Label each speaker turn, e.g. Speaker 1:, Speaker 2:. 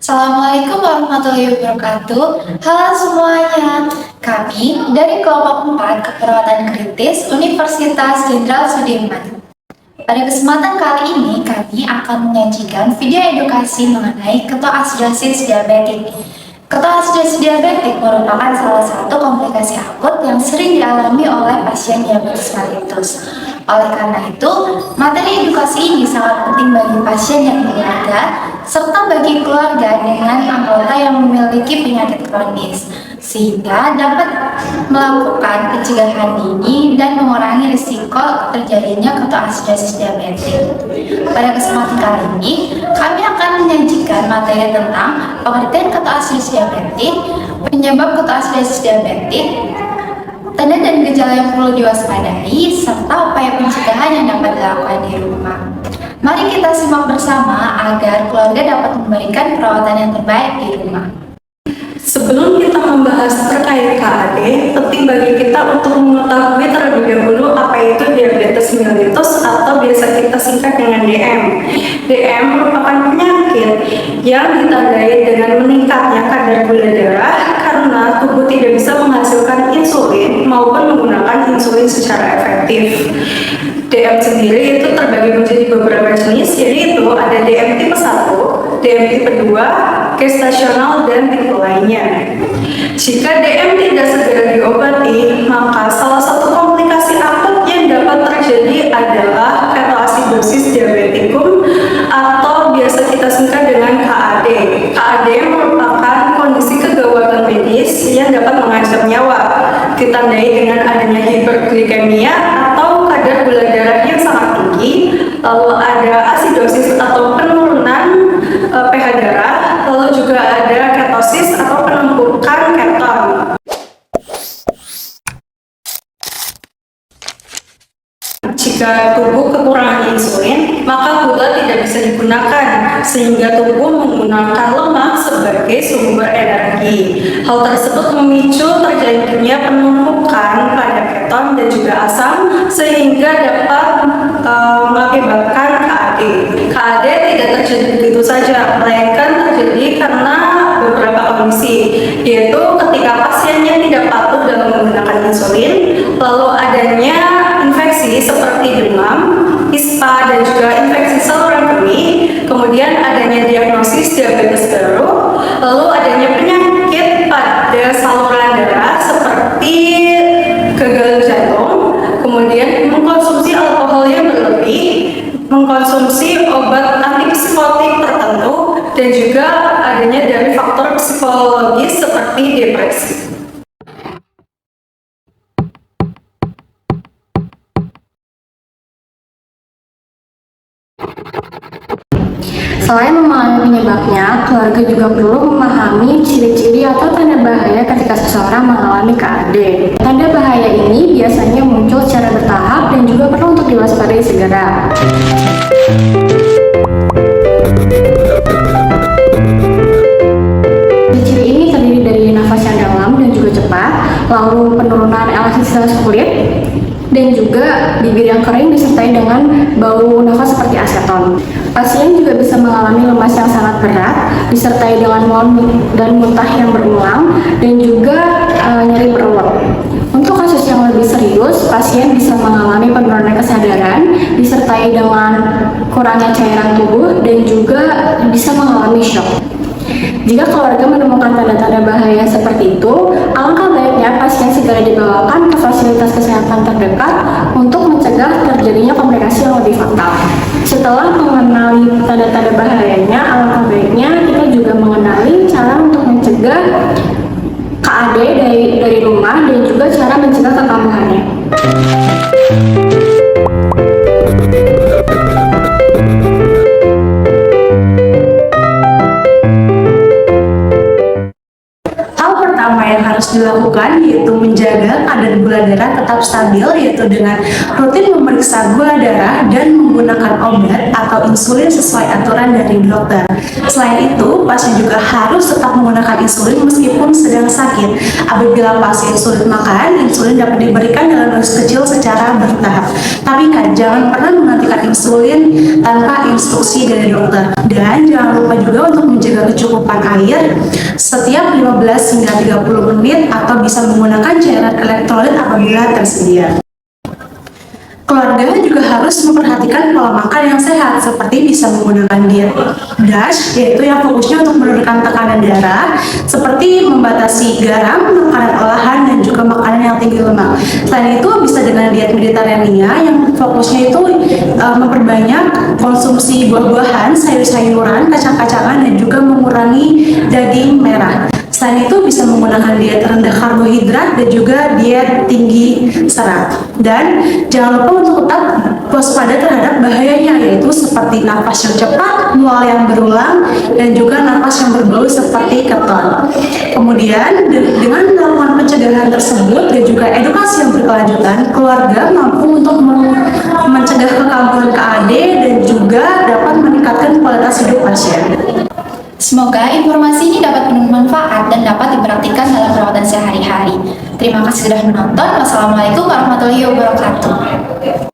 Speaker 1: Assalamualaikum warahmatullahi wabarakatuh. Halo semuanya. Kami dari kelompok 4 Keperawatan Kritis Universitas Jenderal Sudirman. Pada kesempatan kali ini kami akan menyajikan video edukasi mengenai ketoasidosis diabetik. Ketoasidosis diabetik merupakan salah satu komplikasi akut yang sering dialami oleh pasien diabetes mellitus. Oleh karena itu, materi edukasi ini sangat penting bagi pasien dan keluarga, serta bagi keluarga dengan anggota yang memiliki penyakit kronis, sehingga dapat melakukan pencegahan dini dan mengurangi risiko terjadinya ketoasidosis diabetik. Pada kesempatan kali ini, kami akan menyajikan materi tentang pengertian ketoasidosis diabetik, penyebab ketoasidosis diabetik, tanda dan gejala yang perlu diwaspadai, serta upaya pencegahan yang dapat dilakukan di rumah. Mari kita simak bersama agar keluarga dapat memberikan perawatan yang terbaik di rumah.
Speaker 2: Sebelum kita membahas terkait KAD, penting bagi kita untuk mengetahui terlebih dahulu apa itu diabetes mellitus atau biasa kita singkat dengan DM. DM merupakan penyakit yang ditandai dengan meningkatnya kadar gula darah karena tubuh tidak bisa menghasilkan insulin maupun menggunakan insulin secara efektif. DM sendiri itu terbagi menjadi beberapa jenis, yaitu ada DM tipe 1, DM tipe 2, gestasional, dan tipe lainnya. Jika DM tidak segera diobati, maka salah satu komplikasi akut yang dapat terjadi adalah ketoasidosis diabetikum atau biasa kita singkat dengan KAD. KAD merupakan kondisi kegawatan medis yang dapat mengancam nyawa, ditandai dengan adanya hiperglikemia atau kadar gula darah yang sangat tinggi, lalu ada asidosis atau penurunan pH darah, lalu juga ada ketosis atau penumpukan keton. Jika tubuh kekurangan insulin, maka gula tidak bisa digunakan, sehingga tubuh menggunakan lemak sebagai sumber energi. Hal tersebut memicu terjadinya penumpukan pada keton dan juga asam, sehingga dapat mengakibatkan KAD. KAD tidak terjadi begitu saja, melainkan terjadi karena beberapa kondisi, yaitu ketika pasiennya tidak patuh dalam menggunakan insulin, lalu adanya infeksi seperti demam, ispa, dan juga infeksi saluran kemih, kemudian adanya diagnosis diabetes baru, lalu adanya penyakit pada saluran darah seperti gagal jantung, kemudian mengkonsumsi alkohol yang berlebih, mengkonsumsi obat antipsikotik tertentu, dan juga adanya dari faktor psikologis seperti depresi.
Speaker 3: Selain memahami penyebabnya, keluarga juga perlu memahami ciri-ciri atau tanda bahaya ketika seseorang mengalami KAD. Tanda bahaya ini biasanya muncul secara bertahap dan juga perlu untuk diwaspadai segera. Ciri ini terdiri dari nafas yang dalam dan juga cepat, lalu penurunan elastisitas kulit, dan juga bibir yang kering disertai dengan bau nafas seperti aseton. Pasien juga bisa mengalami lemas yang sangat berat, disertai dengan mual dan muntah yang berulang, dan juga nyeri perut. Untuk kasus yang lebih serius, pasien bisa mengalami penurunan kesadaran, disertai dengan kurangnya cairan tubuh, dan juga bisa mengalami shock. Jika keluarga menemukan tanda-tanda bahaya seperti itu, alangkah baiknya pasien segera dibawakan ke fasilitas kesehatan terdekat untuk mencegah terjadinya komplikasi yang lebih fatal. Setelah mengenali tanda-tanda bahayanya, alangkah baiknya kita juga mengenali cara untuk mencegah KAD dari rumah dan juga cara mencegah kekambuhannya.
Speaker 2: Harus dilakukan yaitu menjaga kadar gula darah tetap stabil, yaitu dengan rutin memeriksa gula darah dan menggunakan obat atau insulin sesuai aturan dari dokter. Selain itu, pasien juga harus tetap menggunakan insulin meskipun sedang sakit. Apabila pasien sulit makan, insulin dapat diberikan dalam
Speaker 4: dalam dosis kecil secara bertahap. Tapi kan jangan pernah menghentikan insulin tanpa instruksi dari dokter. Dan jangan lupa juga untuk menjaga kecukupan air setiap 15 hingga 30 menit atau bisa menggunakan cairan elektrolit apabila tersedia. Keluarga juga harus memperhatikan pola makan yang sehat, seperti bisa menggunakan diet DASH, yaitu yang fokusnya untuk menurunkan tekanan darah, seperti membatasi garam, makanan olahan, dan juga makanan yang tinggi lemak. Selain itu, bisa dengan diet Mediterania yang fokusnya itu memperbanyak konsumsi buah-buahan, sayur-sayuran, kacang-kacangan, dan juga mengurangi daging merah. Selain itu bisa menggunakan diet rendah karbohidrat dan juga diet tinggi serat. Dan jangan lupa untuk tetap waspada terhadap bahayanya, yaitu seperti nafas yang cepat, mual yang berulang, dan juga nafas yang berbau seperti keton. Kemudian dengan melakukan pencegahan tersebut dan juga edukasi yang berkelanjutan, keluarga mampu untuk mencegah kekambuhan KAD dan juga dapat meningkatkan kualitas hidup pasien.
Speaker 1: Semoga informasi ini dapat penuh manfaat dan dapat dipraktikkan dalam perawatan sehari-hari. Terima kasih sudah menonton. Wassalamualaikum warahmatullahi wabarakatuh.